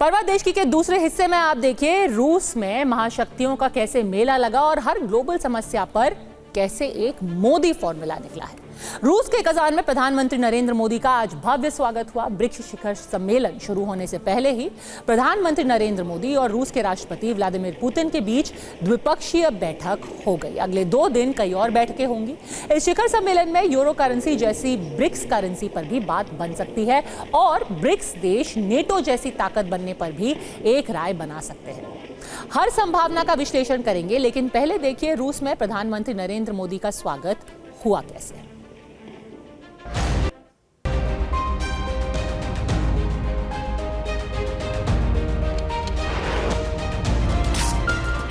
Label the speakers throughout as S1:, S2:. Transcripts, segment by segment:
S1: पर्वत देश के दूसरे हिस्से में आप देखिए रूस में महाशक्तियों का कैसे मेला लगा और हर ग्लोबल समस्या पर कैसे एक मोदी फॉर्मूला निकला है। रूस के कजान में प्रधानमंत्री नरेंद्र मोदी का आज भव्य स्वागत हुआ। ब्रिक्स शिखर सम्मेलन शुरू होने से पहले ही प्रधानमंत्री नरेंद्र मोदी और रूस के राष्ट्रपति व्लादिमीर पुतिन के बीच द्विपक्षीय बैठक हो गई। अगले 2 दिन कई और बैठकें होंगी। इस शिखर सम्मेलन में यूरो करेंसी जैसी ब्रिक्स करेंसी पर भी बात बन सकती है और ब्रिक्स देश नेटो जैसी ताकत बनने पर भी एक राय बना सकते हैं। हर संभावना का विश्लेषण करेंगे, लेकिन पहले देखिए रूस में प्रधानमंत्री नरेंद्र मोदी का स्वागत हुआ कैसे।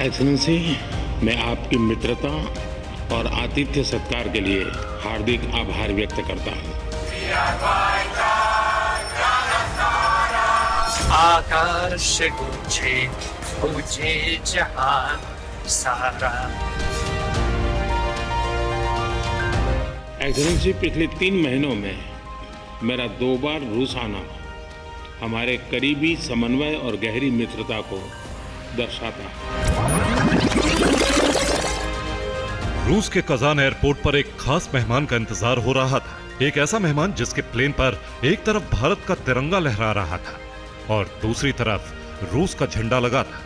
S2: एक्सेलेंसी, मैं आपकी मित्रता और आतिथ्य सत्कार के लिए हार्दिक आभार व्यक्त करता हूं।
S3: आकाश गूंजे जहान सारा।
S2: एक्सेलेंसी, पिछले 3 महीनों में मेरा 2 बार रूस आना हमारे करीबी समन्वय और गहरी मित्रता को दर्शाता है।
S4: रूस के कजान एयरपोर्ट पर एक खास मेहमान का इंतजार हो रहा था। एक ऐसा मेहमान जिसके प्लेन पर एक तरफ भारत का तिरंगा लहरा रहा था और दूसरी तरफ रूस का झंडा लगा था।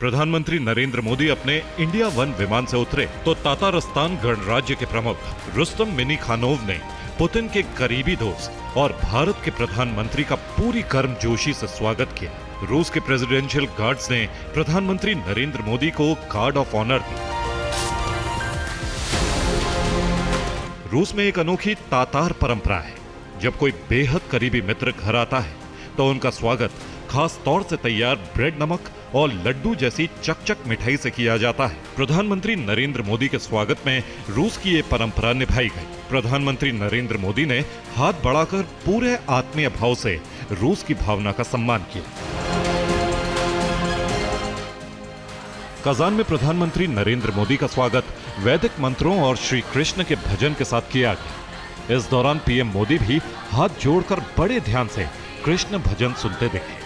S4: प्रधानमंत्री नरेंद्र मोदी अपने इंडिया 1 विमान से उतरे तो तातारस्तान गणराज्य के प्रमुख रुस्तम मिनीखानोव ने पुतिन के करीबी दोस्त और भारत के प्रधानमंत्री का पूरी गर्मजोशी से स्वागत किया। रूस के प्रेसिडेंशियल गार्ड्स ने प्रधानमंत्री नरेंद्र मोदी को गार्ड ऑफ ऑनर दी। रूस में एक अनोखी तातार परंपरा है। जब कोई बेहद करीबी मित्र घर आता है तो उनका स्वागत खास तौर से तैयार ब्रेड, नमक और लड्डू जैसी चकचक मिठाई से किया जाता है। प्रधानमंत्री नरेंद्र मोदी के स्वागत में रूस की ये परंपरा निभाई गई। प्रधानमंत्री नरेंद्र मोदी ने हाथ बढ़ाकर पूरे आत्मीय भाव से रूस की भावना का सम्मान किया। कजान में प्रधानमंत्री नरेंद्र मोदी का स्वागत वैदिक मंत्रों और श्री कृष्ण के भजन के साथ किया गया। इस दौरान पीएम मोदी भी हाथ जोड़कर बड़े ध्यान से कृष्ण भजन सुनते दिखे।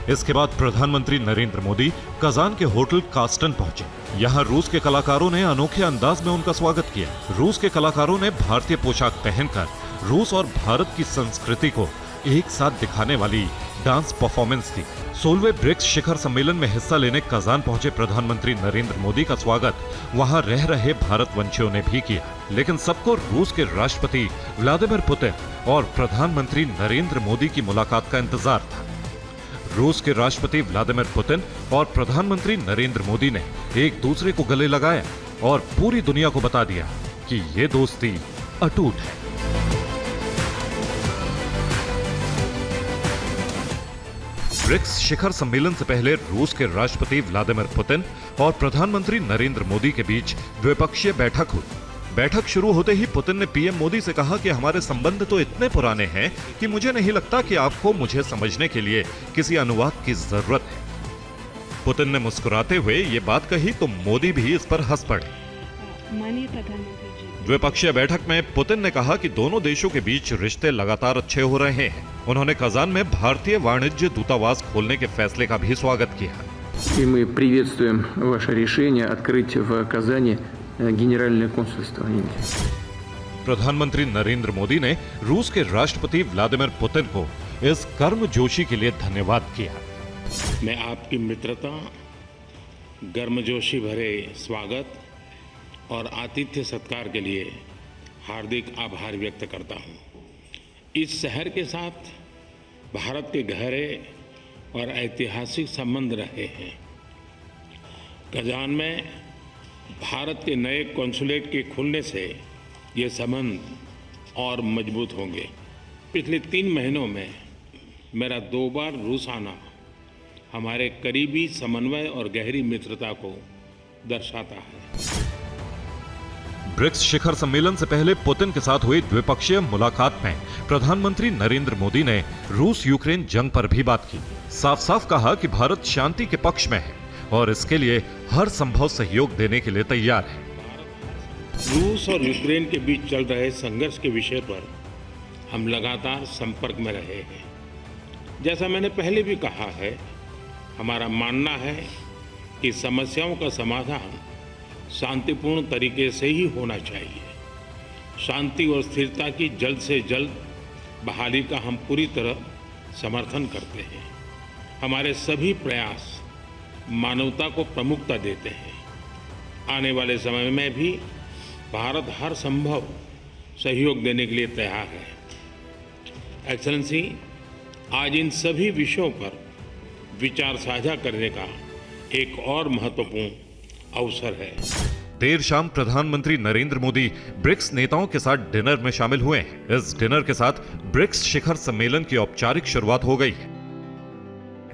S4: इसके बाद प्रधानमंत्री नरेंद्र मोदी कजान के होटल कास्टन पहुंचे। यहां रूस के कलाकारों ने अनोखे अंदाज में उनका स्वागत किया। रूस के कलाकारों ने भारतीय पोशाक पहनकर रूस और भारत की संस्कृति को एक साथ दिखाने वाली डांस परफॉर्मेंस दी। 16वें ब्रिक्स शिखर सम्मेलन में हिस्सा लेने कजान पहुंचे प्रधानमंत्री नरेंद्र मोदी का स्वागत वहां रह रहे भारतवंशियों ने भी किया, लेकिन सबको रूस के राष्ट्रपति व्लादिमीर पुतिन और प्रधानमंत्री नरेंद्र मोदी की मुलाकात का इंतजार था। रूस के राष्ट्रपति व्लादिमीर पुतिन और प्रधानमंत्री नरेंद्र मोदी ने एक दूसरे को गले लगाया और पूरी दुनिया को बता दिया कि ये दोस्ती अटूट है। ब्रिक्स शिखर सम्मेलन से पहले रूस के राष्ट्रपति व्लादिमीर पुतिन और प्रधानमंत्री नरेंद्र मोदी के बीच द्विपक्षीय बैठक हुई। बैठक शुरू होते ही पुतिन ने पीएम मोदी से कहा कि हमारे संबंध तो इतने पुराने हैं कि मुझे नहीं लगता कि आपको मुझे समझने के लिए किसी अनुवाद की जरूरत है। पुतिन ने मुस्कुराते हुए ये बात कही तो मोदी भी इस पर हंस पड़े। द्विपक्षीय बैठक में पुतिन ने कहा कि दोनों देशों के बीच रिश्ते लगातार अच्छे हो रहे हैं। उन्होंने कजान में भारतीय वाणिज्य दूतावास खोलने के फैसले का भी स्वागत किया।
S5: Мы приветствуем ваше решение открыть в Казани генеральное консульство Индии।
S4: प्रधानमंत्री नरेंद्र मोदी ने रूस के राष्ट्रपति व्लादिमीर पुतिन को इस गर्मजोशी के लिए धन्यवाद किया।
S2: मैं आपकी मित्रता, गर्मजोशी भरे स्वागत और आतिथ्य सत्कार के लिए हार्दिक आभार व्यक्त करता हूं। इस शहर के साथ भारत के गहरे और ऐतिहासिक संबंध रहे हैं। कजान में भारत के नए कॉन्सुलेट के खुलने से ये संबंध और मजबूत होंगे। पिछले 3 महीनों में मेरा 2 बार रूस आना हमारे करीबी समन्वय और गहरी मित्रता को दर्शाता है।
S4: ब्रिक्स शिखर सम्मेलन से पहले पुतिन के साथ हुई द्विपक्षीय मुलाकात में प्रधानमंत्री नरेंद्र मोदी ने रूस यूक्रेन जंग पर भी बात की। साफ साफ कहा कि भारत शांति के पक्ष में है और इसके लिए हर संभव सहयोग देने के लिए तैयार है।
S2: रूस और यूक्रेन के बीच चल रहे संघर्ष के विषय पर हम लगातार संपर्क में रहे हैं। जैसा मैंने पहले भी कहा है, हमारा मानना है कि समस्याओं का समाधान शांतिपूर्ण तरीके से ही होना चाहिए। शांति और स्थिरता की जल्द से जल्द बहाली का हम पूरी तरह समर्थन करते हैं। हमारे सभी प्रयास मानवता को प्रमुखता देते हैं। आने वाले समय में भी भारत हर संभव सहयोग देने के लिए तैयार है। एक्सेलेंसी, आज इन सभी विषयों पर विचार साझा करने का एक और महत्वपूर्ण अवसर है।
S4: देर शाम प्रधानमंत्री नरेंद्र मोदी ब्रिक्स नेताओं के साथ डिनर में शामिल हुए हैं। इस डिनर के साथ ब्रिक्स शिखर सम्मेलन की औपचारिक शुरुआत हो गई है।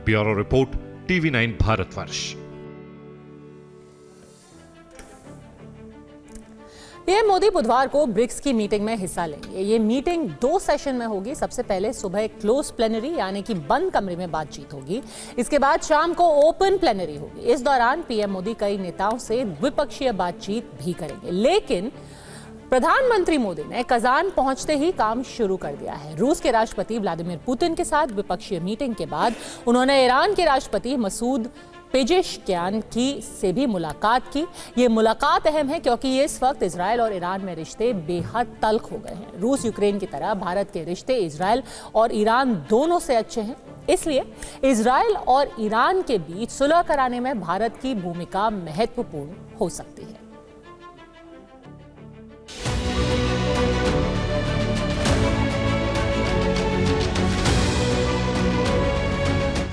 S4: Bureau report, TV9 Bharatvarsh.
S1: PM Modi बुधवार को ब्रिक्स की मीटिंग में हिस्सा लेंगे। ये मीटिंग 2 सेशन में होगी। सबसे पहले सुबह क्लोज प्लेनरी यानी कि बंद कमरे में बातचीत होगी। इसके बाद शाम को ओपन प्लेनरी होगी। इस दौरान पीएम मोदी कई नेताओं से द्विपक्षीय बातचीत भी करेंगे। लेकिन प्रधानमंत्री मोदी ने कजान पहुंचते ही काम शुरू कर दिया है। रूस के राष्ट्रपति व्लादिमीर पुतिन के साथ द्विपक्षीय मीटिंग के बाद उन्होंने ईरान के राष्ट्रपति मसूद पेजेश्कियान से भी मुलाकात की। ये मुलाकात अहम है क्योंकि इस वक्त इजराइल और ईरान में रिश्ते बेहद तल्ख हो गए हैं। रूस यूक्रेन की तरह भारत के रिश्ते इजराइल और ईरान दोनों से अच्छे हैं। इसलिए इजराइल और ईरान के बीच सुलह कराने में भारत की भूमिका महत्वपूर्ण हो सकती है।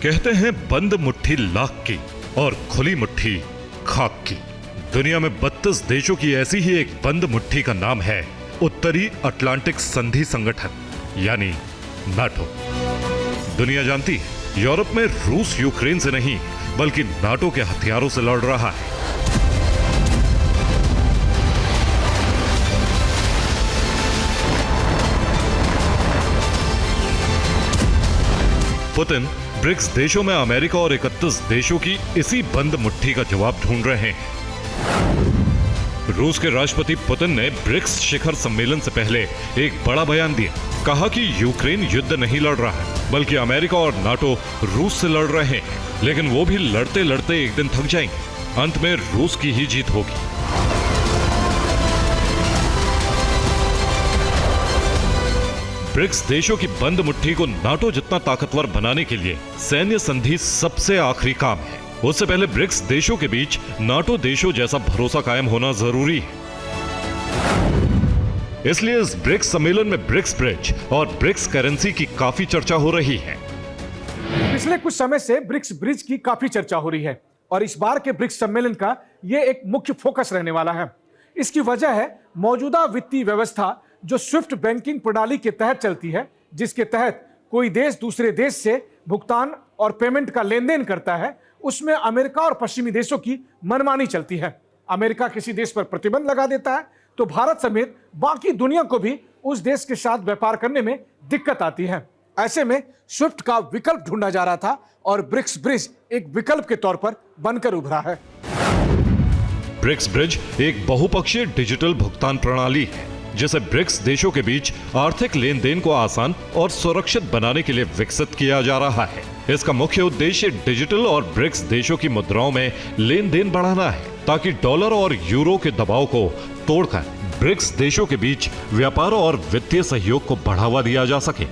S4: कहते हैं बंद मुट्ठी लाख की और खुली मुट्ठी खाक की। दुनिया में 32 देशों की ऐसी ही एक बंद मुट्ठी का नाम है उत्तरी अटलांटिक संधि संगठन यानी नाटो। दुनिया जानती है यूरोप में रूस यूक्रेन से नहीं बल्कि नाटो के हथियारों से लड़ रहा है। पुतिन ब्रिक्स देशों में अमेरिका और 31 देशों की इसी बंद मुट्ठी का जवाब ढूंढ रहे हैं। रूस के राष्ट्रपति पुतिन ने ब्रिक्स शिखर सम्मेलन से पहले एक बड़ा बयान दिया। कहा कि यूक्रेन युद्ध नहीं लड़ रहा है बल्कि अमेरिका और नाटो रूस से लड़ रहे हैं। लेकिन वो भी लड़ते लड़ते एक दिन थक जाएंगे। अंत में रूस की ही जीत होगी। ब्रिक्स देशों की बंद मुट्ठी को नाटो जितना ताकतवर बनाने के लिए सैन्य संधि सबसे आखिरी काम है। उससे पहले ब्रिक्स देशों के बीच नाटो देशों जैसा भरोसा कायम होना जरूरी है। इसलिए इस ब्रिक्स सम्मेलन में ब्रिक्स ब्रिज और ब्रिक्स करेंसी की काफी चर्चा हो रही है।
S6: पिछले कुछ समय से ब्रिक्स ब्रिज की काफी चर्चा हो रही है और इस बार के ब्रिक्स सम्मेलन का यह एक मुख्य फोकस रहने वाला है। इसकी वजह है मौजूदा वित्तीय व्यवस्था जो स्विफ्ट बैंकिंग प्रणाली के तहत चलती है, जिसके तहत कोई देश दूसरे देश से भुगतान और पेमेंट का लेन देन करता है। उसमें अमेरिका और पश्चिमी देशों की मनमानी चलती है। अमेरिका किसी देश पर प्रतिबंध लगा देता है तो भारत समेत बाकी दुनिया को भी उस देश के साथ व्यापार करने में दिक्कत आती है। ऐसे में स्विफ्ट का विकल्प ढूंढा जा रहा था और ब्रिक्स ब्रिज एक विकल्प के तौर पर बनकर उभरा है।
S4: ब्रिक्स ब्रिज एक बहुपक्षीय डिजिटल भुगतान प्रणाली है जिसे ब्रिक्स देशों के बीच आर्थिक लेन देन को आसान और सुरक्षित बनाने के लिए विकसित किया जा रहा है। इसका मुख्य उद्देश्य डिजिटल और ब्रिक्स देशों की मुद्राओं में लेन देन बढ़ाना है ताकि डॉलर और यूरो के दबाव को तोड़कर ब्रिक्स देशों के बीच व्यापार और वित्तीय सहयोग को बढ़ावा दिया जा सके।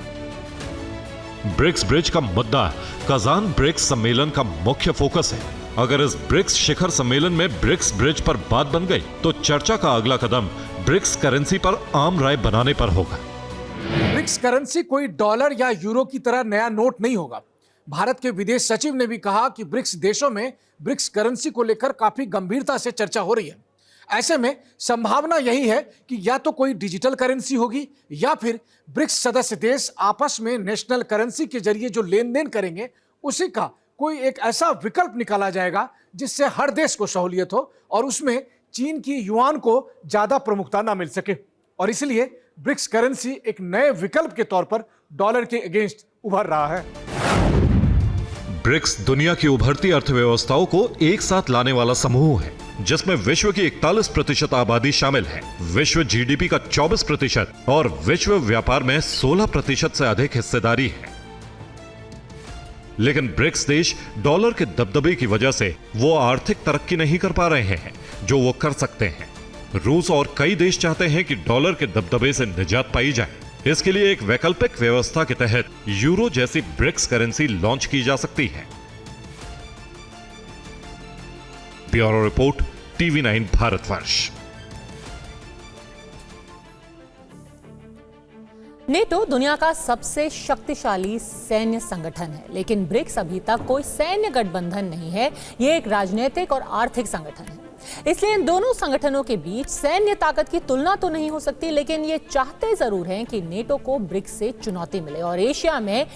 S4: ब्रिक्स ब्रिज का मुद्दा कजान ब्रिक्स सम्मेलन का मुख्य फोकस है। अगर इस ब्रिक्स शिखर सम्मेलन में ब्रिक्स ब्रिज पर बात बन गई तो चर्चा का अगला कदम ब्रिक्स करेंसी पर आम राय बनाने पर होगा।
S6: ब्रिक्स करेंसी कोई डॉलर या यूरो की तरह नया नोट नहीं होगा। भारत के विदेश सचिव ने भी कहा कि ब्रिक्स देशों में ब्रिक्स करेंसी को लेकर काफी गंभीरता से चर्चा हो रही है। ऐसे में संभावना यही है कि या तो कोई डिजिटल करेंसी होगी या फिर ब्रिक्स सदस्य देश आपस में नेशनल करेंसी के जरिए जो लेन देन करेंगे उसी का कोई एक ऐसा विकल्प निकाला जाएगा जिससे हर देश को सहूलियत हो और उसमें चीन की युआन को ज्यादा प्रमुखता ना मिल सके और इसलिए ब्रिक्स करेंसी एक नए विकल्प के तौर पर डॉलर के अगेंस्ट उभर रहा है।
S4: ब्रिक्स दुनिया की उभरती अर्थव्यवस्थाओं को एक साथ लाने वाला समूह है जिसमें विश्व की 41% आबादी शामिल है, विश्व जीडीपी का 24% और विश्व व्यापार में 16% से अधिक हिस्सेदारी है। लेकिन ब्रिक्स देश डॉलर के दबदबे की वजह से वो आर्थिक तरक्की नहीं कर पा रहे हैं जो वो कर सकते हैं। रूस और कई देश चाहते हैं कि डॉलर के दबदबे से निजात पाई जाए। इसके लिए एक वैकल्पिक व्यवस्था के तहत यूरो जैसी ब्रिक्स करेंसी लॉन्च की जा सकती है। Bureau report, TV9 Bharatvarsh.
S1: NATO दुनिया का सबसे शक्तिशाली सैन्य संगठन है, लेकिन ब्रिक्स अभी तक कोई सैन्य गठबंधन नहीं है। यह एक राजनीतिक और आर्थिक संगठन है। इसलिए इन दोनों संगठनों के बीच सैन्य ताकत की तुलना तो नहीं हो सकती, लेकिन ये चाहते जरूर हैं कि नेटो को ब्रिक्स से चुनौती मिले और एशिया में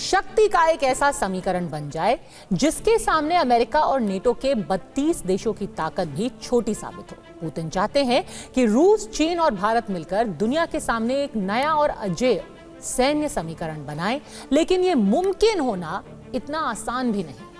S1: शक्ति का एक ऐसा समीकरण बन जाए जिसके सामने अमेरिका और नेटो के 32 देशों की ताकत भी छोटी साबित हो। पुतिन चाहते हैं कि रूस, चीन और भारत मिलकर दुनिया के सामने एक नया और अजेय सैन्य समीकरण बनाए, लेकिन यह मुमकिन होना इतना आसान भी नहीं।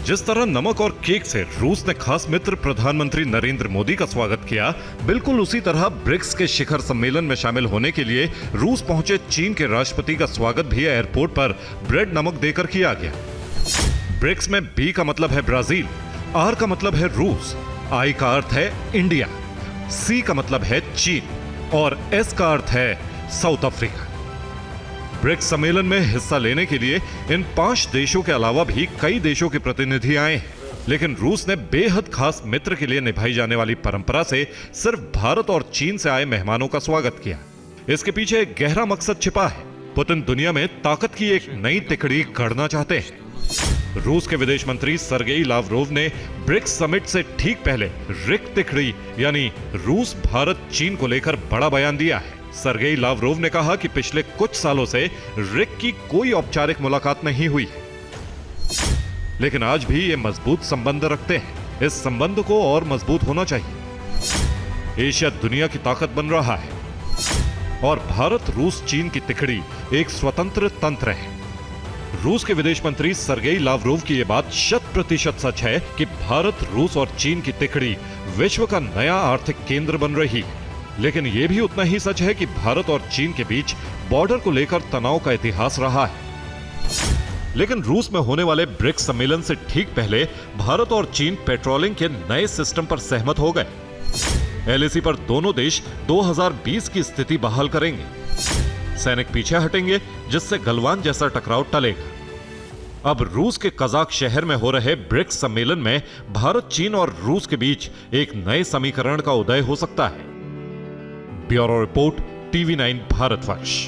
S4: जिस तरह नमक और केक से रूस ने खास मित्र प्रधानमंत्री नरेंद्र मोदी का स्वागत किया, बिल्कुल उसी तरह ब्रिक्स के शिखर सम्मेलन में शामिल होने के लिए रूस पहुंचे चीन के राष्ट्रपति का स्वागत भी एयरपोर्ट पर ब्रेड नमक देकर किया गया। ब्रिक्स में बी का मतलब है ब्राजील, आर का मतलब है रूस, आई का अर्थ है इंडिया, सी का मतलब है चीन और एस का अर्थ है साउथ अफ्रीका। ब्रिक्स सम्मेलन में हिस्सा लेने के लिए इन 5 देशों के अलावा भी कई देशों के प्रतिनिधि आए हैं, लेकिन रूस ने बेहद खास मित्र के लिए निभाई जाने वाली परंपरा से सिर्फ भारत और चीन से आए मेहमानों का स्वागत किया। इसके पीछे एक गहरा मकसद छिपा है। पुतिन दुनिया में ताकत की एक नई तिकड़ी गढ़ना चाहते हैं। रूस के विदेश मंत्री सर्गेई लावरोव ने ब्रिक्स समिट से ठीक पहले रिक तिकड़ी यानी रूस, भारत, चीन को लेकर बड़ा बयान दिया है। सर्गेई लावरोव ने कहा कि पिछले कुछ सालों से रिक की कोई औपचारिक मुलाकात नहीं हुई है, लेकिन आज भी ये मजबूत संबंध रखते हैं। इस संबंध को और मजबूत होना चाहिए। एशिया दुनिया की ताकत बन रहा है और भारत, रूस, चीन की तिकड़ी एक स्वतंत्र तंत्र है। रूस के विदेश मंत्री सर्गेई लावरोव की यह बात 100% सच है कि भारत, रूस और चीन की तिकड़ी विश्व का नया आर्थिक केंद्र बन रही है, लेकिन यह भी उतना ही सच है कि भारत और चीन के बीच बॉर्डर को लेकर तनाव का इतिहास रहा है। लेकिन रूस में होने वाले ब्रिक्स सम्मेलन से ठीक पहले भारत और चीन पेट्रोलिंग के नए सिस्टम पर सहमत हो गए। LAC पर दोनों देश 2020 की स्थिति बहाल करेंगे। सैनिक पीछे हटेंगे, जिससे गलवान जैसा टकराव टलेगा। अब रूस के कजाक शहर में हो रहे ब्रिक्स सम्मेलन में भारत, चीन और रूस के बीच एक नए समीकरण का उदय हो सकता है। Bureau report, TV9 Bharatvarsh.